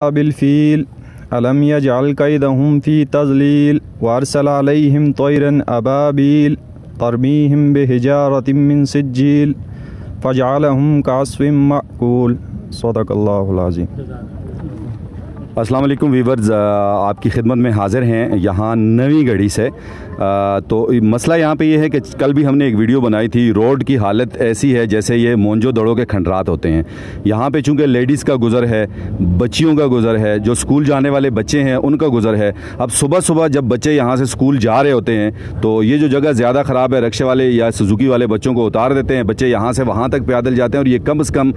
बिलफील अलम यजअल कैदहुम फी तज़लील वअरसल अलैहिम तयरन अबाबील तरमीहिम बिहिजारतिम मिन सिज्जील फजअलहुम कअस्फिम मअकूल। सदक़ल्लाहुल अज़ीम। अस्सलाम वालेकुम वीवर्स, आपकी खिदमत में हाज़िर हैं यहाँ नवी गढ़ी से। तो मसला यहाँ पे ये है कि कल भी हमने एक वीडियो बनाई थी। रोड की हालत ऐसी है जैसे ये मोंजो दड़ों के खंडरात होते हैं। यहाँ पे चूँकि लेडीज़ का गुज़र है, बच्चियों का गुज़र है, जो स्कूल जाने वाले बच्चे हैं उनका गुज़र है। अब सुबह सुबह जब बच्चे यहाँ से स्कूल जा रहे होते हैं तो ये जो जगह ज़्यादा ख़राब है, रिक्शे वाले या सुजुकी वाले बच्चों को उतार देते हैं, बच्चे यहाँ से वहाँ तक पैदल जाते हैं और ये कम से कम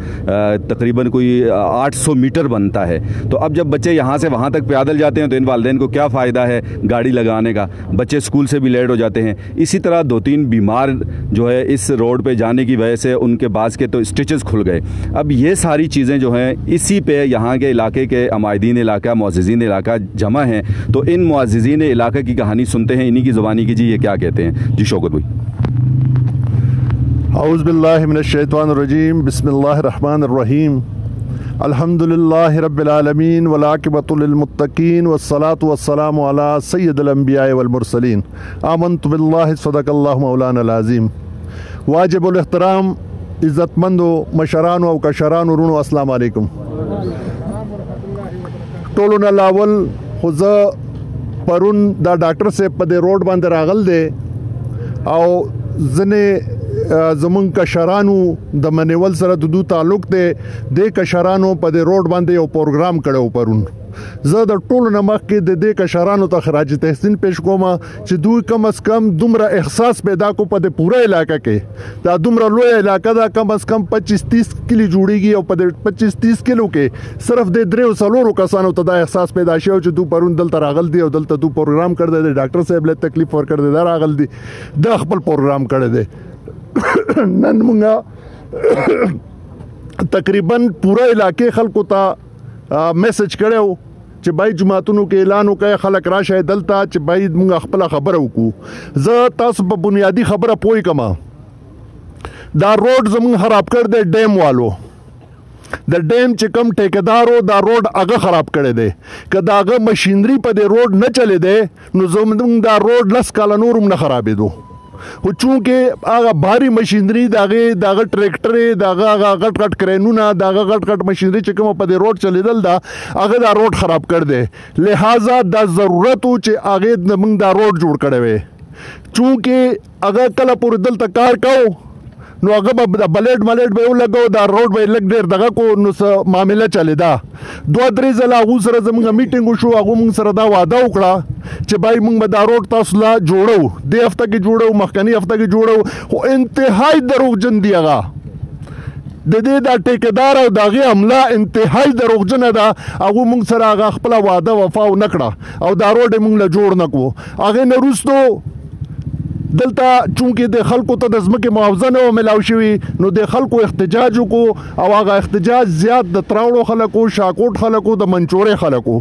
तकरीबन कोई 800 मीटर बनता है। तो अब जब बच्चे यहाँ से वहाँ तक पैदल जाते हैं तो इन वालिदैन को क्या फ़ायदा है गाड़ी लगाने का। बच्चे स्कूल से भी लेट हो जाते हैं। इसी तरह 2-3 बीमार जो है इस रोड पे जाने की वजह से उनके बाज़ के तो स्टिचेस खुल गए। अब ये सारी चीज़ें जो हैं इसी पे यहाँ के इलाके के अमायदीन इलाका, मुअज़्ज़िज़ीन इलाका जमा हैं। तो इन मुअज़्ज़िज़ीन इलाके की कहानी सुनते हैं, इन्हीं की ज़ुबानी की। जी ये क्या कहते हैं जी शौकत भाई? औज़ु बिल्लाहि मिनश शैतानिर रजीम, बिस्मिल्लाहिर रहमानिर रहीम, अल्हम्दुलिल्लाहि रब्बिल आलमीन वल आक़िबतु लिल मुत्तक़ीन वस्सलातु वस्सलामु अला सय्यिदिल अंबिया'i वल मुरसलीन। आमन्तु बिल्लाहि सदक़ल्लाहु मौलाना अज़ीम। वाजिबुल एहतराम इज़्ज़तमंदो मशरानो और कशरानो रुणो, अस्सलाम वालेकुम। टोलो न लावल खुद परुन दा डॉक्टर से पदे रोड बांधे रागल दे और जने ज़मुन कशरानू द मनेवल सर दू ताल्लुक दे कशरानू पदे रोड बांधे और प्रोग्राम कड़े परुन ज़्यादा टोल नमक के दे कशरानू तक खराज तहसीन पेश कोमा दू कम अज़ कम दुमरा एहसास पैदा को पदे पूरा इलाका के दा दुमरा लो इलाका दा कम अज़ कम 25-30 किलो जुड़ेगी और पदे 25-30 किलो के सिर्फ दे द्रे सलोरो कसानो तदा एहसास पैदा शे दू परुन दल तरागल दी और दल तू प्रोग्राम कर दे डॉक्टर साहब ले तकलीफ और कर दे रागल दी द खपल प्रोग्राम कर दे नन मुंगा तकरीबन पूरा इलाके खल्को ता मैसेज करे हो च भाई जुमातुनु के ऐलान के खलक राशे दलता च भाई मुंगा खपला खबर को ज तास बुनियादी खबर पोई कमा दा रोड जमुंग खराब कर दे डैम वालो द डैम च कम ठेकेदारो दा रोड आगे खराब करे दे कदा आगे मशीनरी पर दे रोड न चले दे नो जमुंग दा रोड लस काला नूरुम न खराबे दो। चूँकि आगा भारी मशीनरी दागे ट्रैक्टर दागा गट गट क्रेनूना दागा गट गट मशीनरी चिकम पदे रोड चले दल दा आगे दा रोड खराब कर दे, लिहाजा दा ज़रूरत हो चे आगे मंग दा रोड जोड़ करे वे। चूँकि अगर कल पूरे दल तक कार कहो नो अगर बलेट मलेट बे लगो दा रोड बे लग देर दगा को नो मामला चले दा 2-3 ज़ला आगू सर जमंगा मीटिंग शो आगू मंग सर दा वादा उकड़ा चे भाई मंग दा रोड तासला जोड़ो दे हफ्ता की जोड़ो मखनी हफ्ता की जोड़ो हो इंतहाई दरोगजन दियागा दे दा ठेकेदार और दागे हमला इंतहाई दरोगजन दा आगू मंग सर आगा खपला वादा वफा नकड़ा और दा रोड मंग ला जोड़ नको आगे न रुस्तो दलता चूँकि दे खल्को तो दज़म के मुआवजा न मिलाव शवी नो दे खल्को एहतजाज को आवागा एहतजाज ज़्याद द त्रावड़ो खलको शाकोट खलको द मंचोरे खलको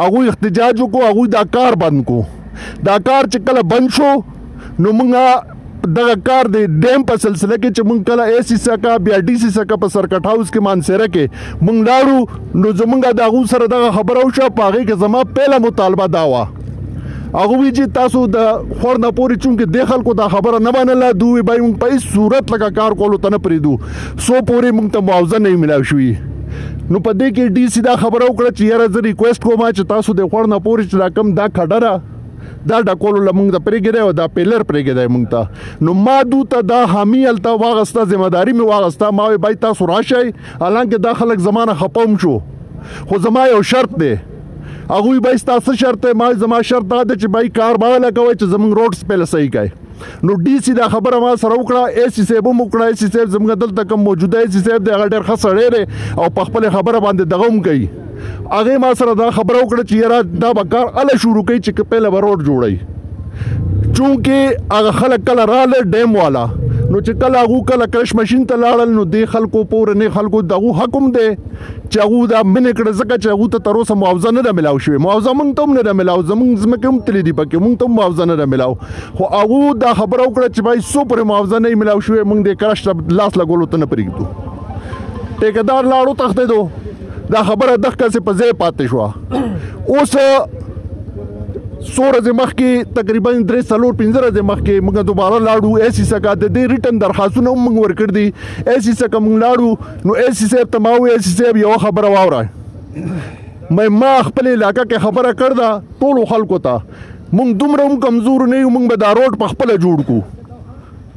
आगू एहतजाज को आगू दाकार बंद को दाकार चिकल बंद शो नो मुंगा दगाकार दे डैम पर सिलसिले के चमुंग कला ऐसी सका BRD सका पर सरकट हाउस के मान से रखे मुंग लाड़ू नो जमुंगा दागू सर दगा खबर औशा पागे के जमा पहला मुतालबा दावा अगुवी जी तासु द खोर न पूरी चूँकि देखल को दा खबर न बनला दू भाई मुंग पर इस सूरत लगा कार कोलो तन परिदू सो पूरी मुंग तो मुआवजा नहीं मिला शुई नु पदे के DC दा खबर उकड़ा चियारा ज रिक्वेस्ट को मा च तासु दे खोर न पूरी च कम दा खडरा दा डकोलो लमंग दा प्रेगिरे दा पेलर प्रेगिरे मुंग ता नु मा दू ता दा हामी अलता वागस्ता जिम्मेदारी में वागस्ता मावे भाई तासु राशाई हालांकि दा खलक जमाना खपम शो खो जमा यो शर्त दे अगुई भाई तास शर्त है माँ जमा शर्त आदे च भाई कार बाला कवे च जमंग रोड पहले सही का नो DC दा खबर हमारा सर उकड़ा AC सेब मुकड़ा AC सेब जमंग दल तक मौजूदा AC सेब दे अगर खसड़े रे और पखपले खबर बांधे दगम कई आगे माँ सर दा खबर उकड़ा चियरा दा बकार अल शुरू कई चिक पहले रोड जोड़ाई चूँकि अगर खलक कल राले डैम वाला नो चिकल आगू कल क्रश मशीन तलाड़ल नो दे खल को पूरे ने खल को दागू हकुम दे चागू दा मिने कड़ जका चागू त तरो स मुआवजा न दा मिलाव शवे मुआवजा मंग तुम न दा मिलाव जमंग जम के तली दी पके मंग तुम मुआवजा न दा मिलाव हो आगू दा खबर उकड़ च भाई सो पर मुआवजा नहीं मिलाव शवे मंग दे क्रश लास लगोलो त न परिगतु ठेकेदार लाड़ो तखते दो دا خبره دغه څه په ځای پاتې شو. اوس څو ورځې مخکې تقریبا 3-4-5 ورځې مخکې موږ دوباره لاړو ایسي سکه د دې ریټن درخواستونه هم موږ ورکړ دي. ایسي سکه موږ لاړو نو ایسي صاحب ته ما وویل ایسي صاحب یوه خبره واوره ما خپل علاقه کې خبره کړ ده ټولو خلکو ته موږ دومره هم کمزور نه یو موږ به دا روډ په خپله جوړ کړو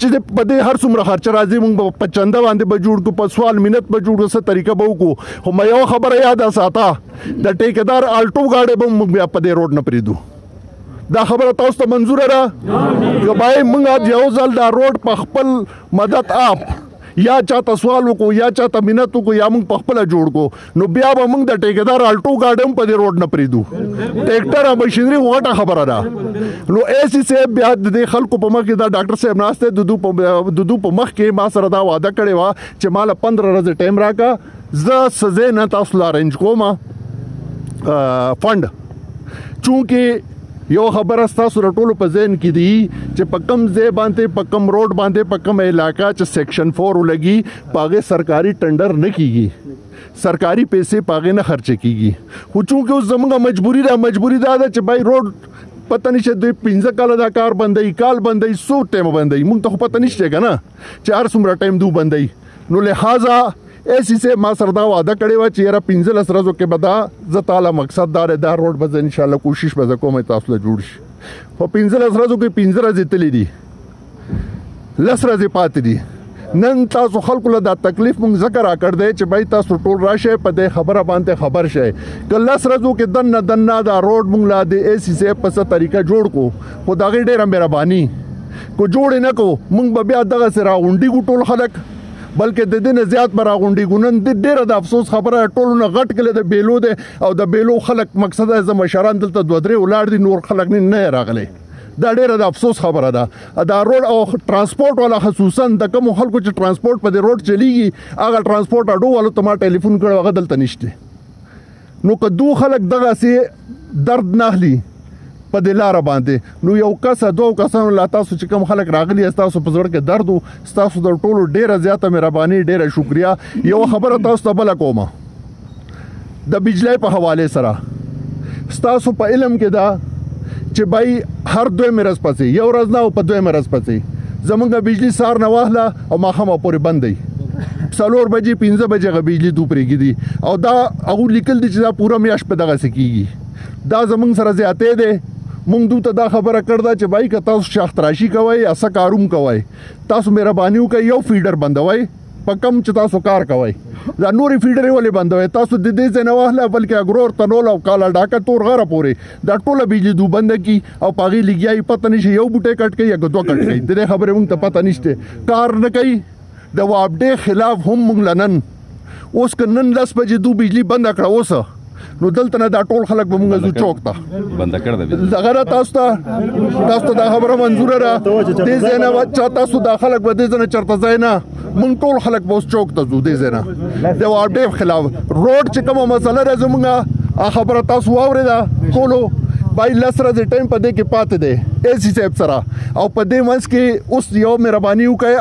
چې په دې هر څومره خرچه راځي موږ به په چنده باندې به جوړ کړو په سوال منت به جوړ کړو څه طریقه به وکړو. خو ما یوه خبره یاده ساته د ټیکهدار الټو ګاډۍ به موږ بیا په دې روډ نه پرېږدو. دا خبره تاسو ته منظوره ده که بای موږ یو ځل دا روډ په خپل مدد آپ یا چاته سوال وکړو یا چاته منت وکړو یا موږ په خپله جوړ کړو نو بیا به موږ د ټیکهدار الټو ګاډۍ هم په دې روډ نه پرېږدو. ټریکټر او مشینري غټه خبره ده. نو ایسي صاحب بیا د دې خلکو په مخ کې دا ډاکټر صاحب ناست دی د دوی په مخ کې ما سره دا وعده کړې وه چې ما له 15 ورځې ټایم راکړه زه څه ځای نه تاسو له ارینج کوم فنډ. چونکې یو خبره ستاسو د ټولو په ذهن کې دي چې په کم ځای باندې په کم روډ باندې په کم علاقه چې سیکشن 4 ولګي په هغې سرکاري ټنډر نه کیږي سرکاري پیسې په هغې نه خرچه کیږي. خو چونکې اوس زموږ مجبوري ده چې بای روډ پته نشته دوی 15 کاله دا کار بندوي کال بندوي څو ټایم بندوي موږ ته خو پته نشته که نه چې هر څومره ټایم دو بندوي. نو لہذا ایسي صاحب ما سره دا وعده کړې وه چې یاره 15 ورځو کې به دا زه تعالی مقصد دا دی دا روډ به زه انشاءالله کوشش به زه کوم تاسو له جوړ شي. خو 15 ورځو کې 15 ورځې تللی دي 10 ورځې پاتې دي. نن تاسو خلکو له دا تکلیف موږ ځکه راکړ دی چې بای تاسو ټول راشئ په دې خبره باندې خبر شئ که 10 ورځو کې دننه دا روډ موږ لا د ایسي صاحب په څه طریقه جوړ کړو خو د هغې ډېره مهرباني کو جوړ یې نه کړو موږ به بیا دغسې راغونډېږو ټول خلک بلکې د دې نه زیات به راغونډېږو. نن ډېره د افسوس خبره ټولو نه غټ کلی د بیلو دی او د بیلو خلک مقصد زه مشران دلته 2-3 ولاړ دي نور خلک نه راغلی. دا ډېره د افسوس خبره ده. دا روډ او ترانسپورټ والا خصوصا د کومو خلکو چې ترانسپورټ په دې روډ چلیږي هغه ترانسپورټ اډو والو ته ما ټلیفون کړی هغه دلته نشته. نو که دو خلک دغسې درد نه اخلي په دې لاره باندې نو یو کس دوه کسانو لا تاسو چې کوم خلک راغلي تاسو په زړه کې درد و تاسو د ټولو ډیره زیاته مهرباني ډیره شکریا. یو خبره تاسو ته بل کوم د بجلی په حواله سره تاسو په علم کې دا چې بای هر 2 ورځې پسې یو ورځ نه او په 2 ورځې پسې زمونږ بجلی سار نه واهله او ماښامه پورې بند دی 4 بجې 15 بجې غ بجلی دو پرېږدي او دا هغه لیکل دي چې دا پوره میاشت په دغه سکیږي. دا زمونږ سره زیاتې دی. مونږ دوی ته دا خبره کړ ده چې بای که تاسو شاختراشي کوئ یا څه کاروم کوئ تاسو مهرباني وکړئ یو فیډر بندوئ په کم چې تاسو کار کوئ دا نورې فیډرې ولې بندوئ تاسو د دې ځای نه واخله بلکې اګرور تنول او کالا ډاکه تور غره پورې دا ټوله بجلي دو بنده کړي او په هغې لګیا یې پته نشي یو بوټی کټ کوي یا 2 کټ کوي د دې خبرې مونږ ته پته نشته کار نه کوي. د وابډې خلاف هم مونږ لنن اوس که نن 10 بجې دو بجلي بنده کړه اوسه نو دلته نه دا ټول خلک به مونږ زو چوک ته بنده کړ دی دغه تاسو ته دا خبره منظوره ده دې ځای نه چا تاسو دا خلک به دې ځای نه چېرته ځای نه مونږ ټول خلک به اوس چوک ته ځو دې ځای نه د وابډې خلاف روډ چې کومه مسله ده زمونږ خبره تاسو واورېده ټولو بای 10 ورځې ټایم په دې کې پاتې دی ایسي صاحب سره او په دې منځ کې اوس یو مهرباني وکړئ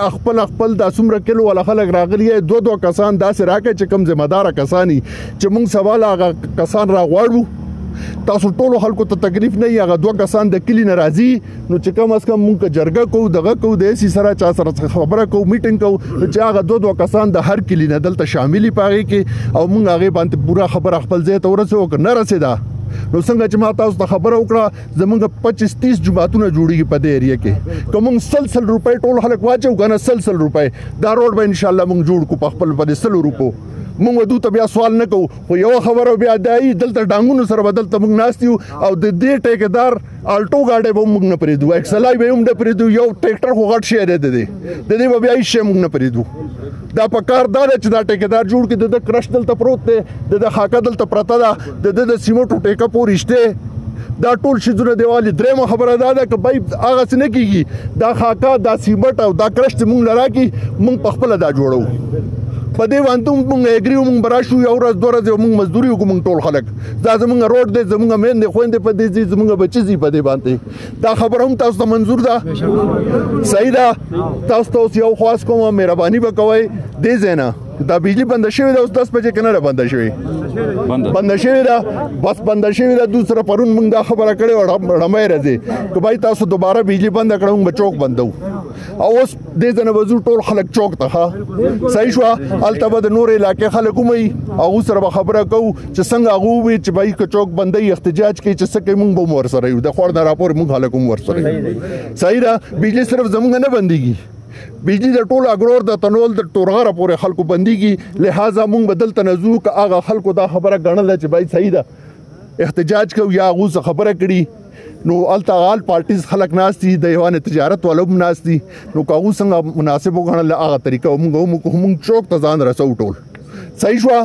خپل دا څومره کلو والا خلک راغلي 2 کسان داسې راکړئ چې کم ذمہداره کسانی چې موږ سوال هغه کسان راغواړو تاسو ټولو خلکو ته تکلیف نه هغه 2 کسان د کلی نه راځي نو چې کم از کم موږ جرګه کوو دغه کوو د ایسي سره چا سره خبره کوو میټینګ کوو چې هغه 2 کسان د هر کلی نه دلته شاملي پاغي کې او موږ هغه باندې پورا خبره خپل ځای ته ورسو که نه رسیدا نو څنګه چې ما تاسو ته خبره وکړه زمونږ 25-30 جماعتونه جوړیږي په دې ایریا کې که موږ 100 روپۍ ټول خلک واچو که نه 100 روپۍ دا روډ به انشاءالله موږ جوړ کړو په خپل په 100 روپو موږ دوی ته بیا سوال نه کوو خو یوه خبره بیا دایي دلته ډانګونو سره به دلته موږ ناست یو او د دې ټیکهدار الټو ګاډۍ به موږ نه پرېږدو ایکسلای به هم نه پرېږدو یو ټریکټر خو غټ شی دی د دې به بیا هېڅ شی موږ نه پرېږدو. دا په کار دا ده چې دا ټیکهدار جوړ کړي د کرش دلته پروت دی د خاکه دلته پرته ده د سیمټو ټیکه پورې شته دا ټول شیزونه دیوالي. درېیمه خبره دا ده که بای هغسې نه کېږي دا خاکه دا سیمټ او دا کرش چې موږ له راکړي موږ په خپله دا جوړو په دې باندې موږ اګری موږ براشو یو ورځ دوه ورځې موږ مزدوري وکړو موږ ټول خلک دا زموږ روډ دی زموږ میندې خویندې په دې ځي زموږ بچي ځي په دې باندې دا خبره هم تاسو ته منظور ده صحیح ده تاسو ته اوس یو خواست کوم مهرباني به کوئ دې ځای نه دا بجلی بنده شوې ده اوس 10 بجې که نه ده بنده شوې بنده شوې ده بس بنده شوې ده دوسره پرون موږ دا خبره کړې وه رمۍ راځي که بھائی تاسو دوباره بجلی بنده کړه موږ به چوک بندو او اوس دې ځای نه به ځو ټول خلک چوک ته ښه صحیح شوه هلته به د نورې علاقې خلک هم وي هغو سره به خبره کوو چې څنګه هغه ووایي چې بھائی که چوک بندوي احتجاج کوي چې څه کوي موږ به هم ورسره یو د خوړ نه راپورې موږ خلک هم ورسره یو صحیح ده بجلی صرف زموږ نه بندېږي بجلی د ټول اګرور د تنول د ټورغره پورې خلکو بنديږي لہذا موږ بدل تنزو ک هغه خلکو دا خبره غنل چې بای صحیح ده احتجاج کو یا غوس خبره کړي نو التغال پارټیز خلک ناشتي د یوان تجارت ولوم ناشتي نو کاغو څنګه مناسب وګڼل هغه طریقه موږ چوک ته ځان رسو ټول صحیح شو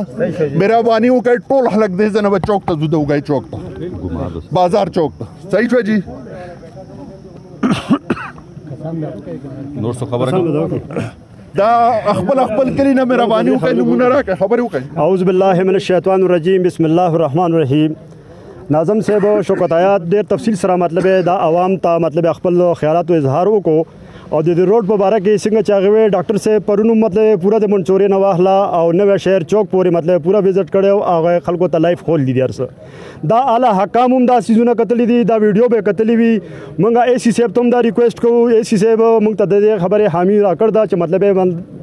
مهرباني وکړئ ټول خلک دې ځنه چوک ته زده وګای چوک ته بازار چوک ته صحیح شو جی نور څه خبره دا خپل کلی نه مهرباني وکړئ نمونه راکړئ خبرې وکړئ اعوذ بالله من الشیطان الرجیم بسم الله الرحمن الرحیم ناظم صاحب شوکتایات ډېر تفصیل سره مطلب دا عوام ته مطلب خپل خیالات او اظهار وکړو او د روډ په باره کې څنګه چاغوي ډاکټر صاحب پرونو مطلب پورا د منچوري نه واخلا او نوې شهر چوک پورې مطلب پورا وزټ کړو هغه خلکو ته لایف خول دي درسه دا اعلی حکام هم دا سيزونه کتلې دي دا ویډیو به کتلې وي مونږه اے سی صاحب ته دا ریکوست کوو اے سی صاحب مونږ ته د خبره حامی راکړ دا چې مطلب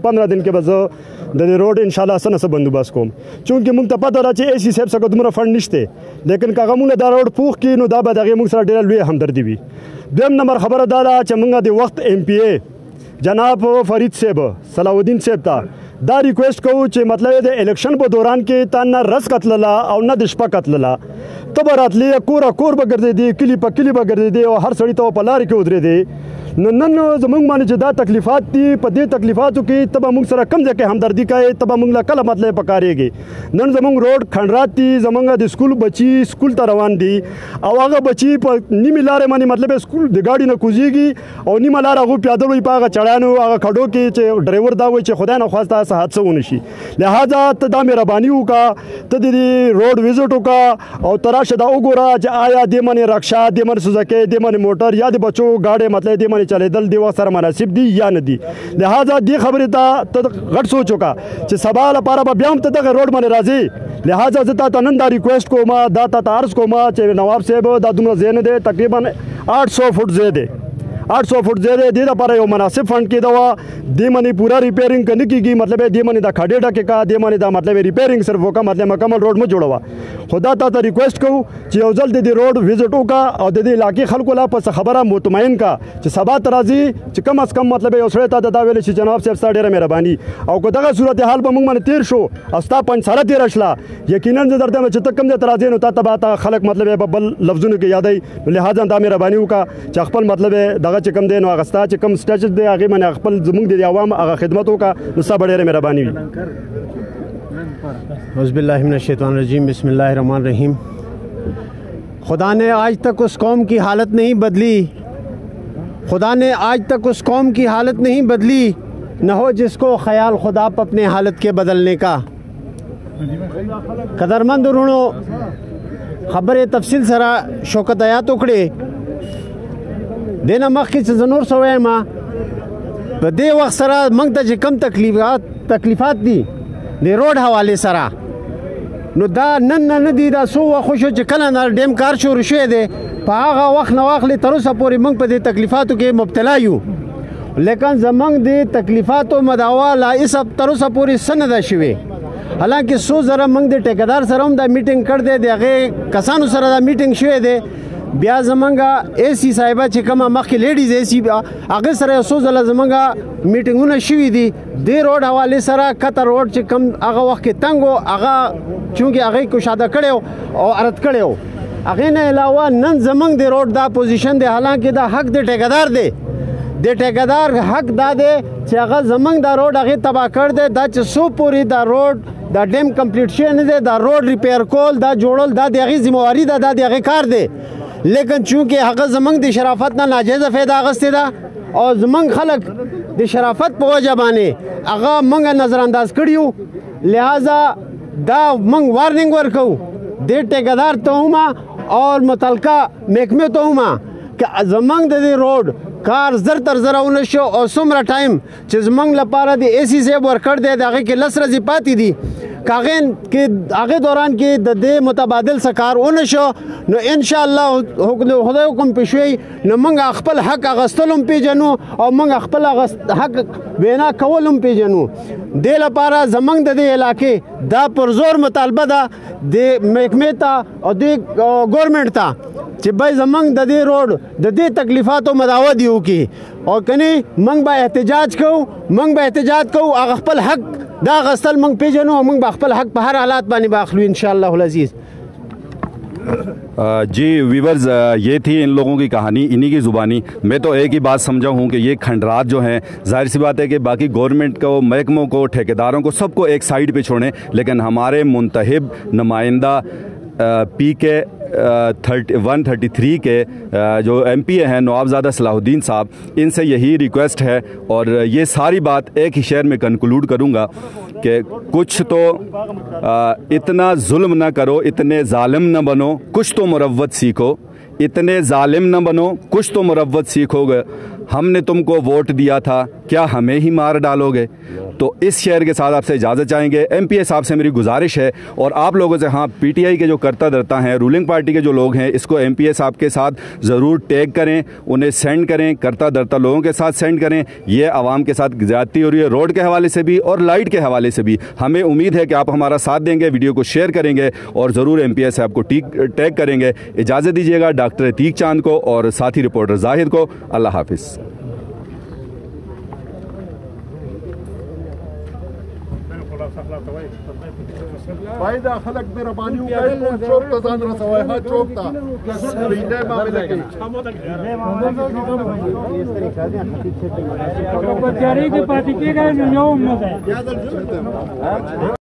15 दिन کې به د روډ ان شاء الله سره بندوبست کوم چونکه مونږ ته پته را چې اے سی صاحب څخه دومره فند نشته لیکن کاغه مونږ دا روډ پوخ کې نو دا به دغه مونږ سره ډېر لوی همدردي وي دویم نمبر خبره دا چې مونږه د وخت ایم پی اے جناب فرید صاحب صلاح الدین صاحب ته دا ریکوست کوو چې مطلب د الیکشن په دوران کې تا نه رس قتللا او نه د شپه قتللا ته به راتلې کور به ګرځېدې کلي په کلي به ګرځېدې او هر سړي ته په لارې کې ودرېدې نو نن زمونږ باندې چې دا تکلیفات دي په دې تکلیفاتو کې ته به موږ سره کم ځای کې همدردي کوې ته به موږ له کله مطلب پکارېږي نن زمونږ روډ کھنډرات دي زمونږ د سکول بچي سکول ته روان دي او هغه بچي په نیمې لارې باندې مطلب سکول د ګاډي نه کوزېږي او نیمه لار هغه پیاده وي په هغه چړیانو هغه کډو کې چې ډرایور دا وایي چې خدای نه خواسته څه حادثه ونه شي لہذا ته دا مهرباني وکړه ته د روډ وزټ وکړه او ته راشه دا وګوره چې آیا دې باندې رکشا دې باندې سوزکۍ دې باندې موټر یا د بچو ګاډي مطلب دې باندې چلیدل دی وخت سره مناسب دي یا نه دي لہذا دې خبرې ته غټ سوچ وکړه چې سبا لپاره به بیا هم ته دغه روډ باندې راځې لہذا زه تا ته نن دا ریکویسټ کوم دا ته عرض کوم چې نواب صاحب دا دومره ځای نه دی تقریبا 800 فٹ ځای دی 800 فٹ ځای دی دې لپاره یو مناسب فنډ کېده وه دې باندې پورا ریپیرنګ نه کېږي مطلب دې باندې دا کھاډې ډکې کا دې باندې دا مطلب ریپیرنګ صرف وکړه مطلب مکمل روډ مه جوړوه خو دا تا ته ریکویسټ کوو چې یو ځل د دې روډ وزټ وکړه او د دې علاقې خلکو لا په خبره مطمئن کا چې سبا ته راځي چې کم از کم مطلب یو سړی ته دا ویلی چې جناب صاحب ستا ډېره مهرباني او که دغه صورت حال به موږ باندې تېر شو او ستا پنځساله تېره شله یقینا زه درته وایم چې ته کوم ځای ته راځې نو تا ته به تا خلک مطلب په بل لفظونو کې یادوي لہذا دا مهرباني وکړه چې خپل مطلب دغه چې کوم دی نو هغه ستا چې کوم سټیچ دی هغې باندې خپل زموږ د عوام هغه خدمت وکړه نو ستا به ډېره مهرباني وي اعوذ باللہ من الشیطان الرجیم بسم اللہ الرحمن الرحیم خدا نے آج تک اس قوم کی حالت نہیں بدلی خدا نے آج تک اس قوم کی حالت نہیں بدلی نہ ہو جس کو خیال خدا پہ اپنے حالت کے بدلنے کا قدرمند رونو خبر تفصیل سرا شوکت آیات وکړې دینا مخکې چې زه نور څه وایم په دې وخت سره موږ ته چې کم تکلیفات دي د روډ حوالې سره نو دا نن نه دي دا څو وخت شو چې کله نه ډیم کار شروع شوی دی په هغه وخت نه واخلې تر اوسه پورې موږ په دې تکلیفاتو کې مبتلا یو لیکن زموږ د تکلیفاتو مداوا لا تر اوسه پورې څه نه ده شوې حالانکه څو ځله موږ د ټیکدار سره هم دا میټینګ کړی دی د هغې کسانو سره دا میټینګ شوی دی بیا زمونږه اے سی صاحبه چې کومه مخکې لیډیز اے سی هغې سره یو څو ځله زمونږه میټینګونه شوي دي دې روډ حوالې سره کته روډ چې کوم هغه وخت کې تنګ و هغه چونکې هغې کشاده کړی او عرض کړی و هغې نه علاوه نن زمونږ د روډ دا پوزیشن دی حالانکه دا حق د ټیکدار دی د ټیکدار حق دا دی چې هغه زمونږ دا روډ هغې تباه کړ دی دا چې څو پورې دا روډ دا ډیم کمپلیټ شوی نه دی دا روډ ریپیر کول دا جوړول دا د هغې ذمهواري ده دا د هغې کار دی لیکن چونکه هغه زمنګ د شرافت نه ناجیزه فایده اخیستې ده او زمنګ خلک د شرافت په وجه باندې هغه موږ نظر انداز کړیو لہذا دا موږ وارننګ ورکو د ټیکدار ته هم او متعلقه محکمې ته هم که زمونږ د دې روډ کار زر تر زره ونه شو او څومره ټایم چې زمونږ لپاره د اے سی صاحب ورکړ دی د هغې کې 10 ورځې پاتې دي هغې دوران کې د دې متبادل څه کار ونه شو نو انشاءالله خدای حکم پیښوي نو موږ خپل حق اخیستل هم پیژنو او موږ خپل حق وینا کول هم پیژنو دې لپاره زمونږ د دې علاقې دا پرزور مطالبه ده د محکمې ته او د ګورنمنټ ته چې بای زمونږ د دې روډ د دې تکلیفاتو مداوت یو کی او کني موږ به احتجاج کوو هغه خپل حق دا غسل موږ پیژنو موږ به خپل حق په هر حالات باندې باخلو ان شاء الله العزیز जी वीवर्स ये थी इन लोगों की कहानी इन्हीं की ज़ुबानी। मैं तो एक ही बात समझा हूँ कि ये खंडरात जो हैं जाहिर सी बात है कि बाकी गवर्नमेंट को महकमों को ठेकेदारों को सबको एक साइड पे छोड़ें लेकिन हमारे मुंतहिब नुमाइंदा PK 133 के जो MP हैं नवाबज़ादा सलाहुद्दीन साहब इनसे यही रिक्वेस्ट है और ये सारी बात एक ही शेर में कंक्लूड करूँगा कि कुछ तो इतना जुल्म ना करो इतने जालिम न बनो कुछ तो मुरव्वत सीखो इतने जालिम न बनो कुछ तो मुरव्वत सीखोगे हमने तुमको वोट दिया था क्या हमें ही मार डालोगे। तो इस शेर के साथ आपसे इजाज़त चाहेंगे। MPA साहब से मेरी गुजारिश है और आप लोगों से हाँ PTI के जो करता धरता हैं रूलिंग पार्टी के जो लोग हैं इसको MPA साहब के साथ ज़रूर टैग करें उन्हें सेंड करें करता धरता लोगों के साथ सेंड करें। ये आवाम के साथ ज़्यादती हो रही है रोड के हवाले से भी और लाइट के हवाले से भी। हमें उम्मीद है कि आप हमारा साथ देंगे वीडियो को शेयर करेंगे और ज़रूर MPA साहब को टैग करेंगे। इजाज़त दीजिएगा डॉक्टर अतीक चांद को और साथी रिपोर्टर जाहिद को। अल्लाह हाफिज़। भाई دا خلق مهرباني وکړئ ټول چوک ته ځان رسوئ ها چوک ته بیله معاملې کوي په جاری کې پاتې کېږي نو یو مزه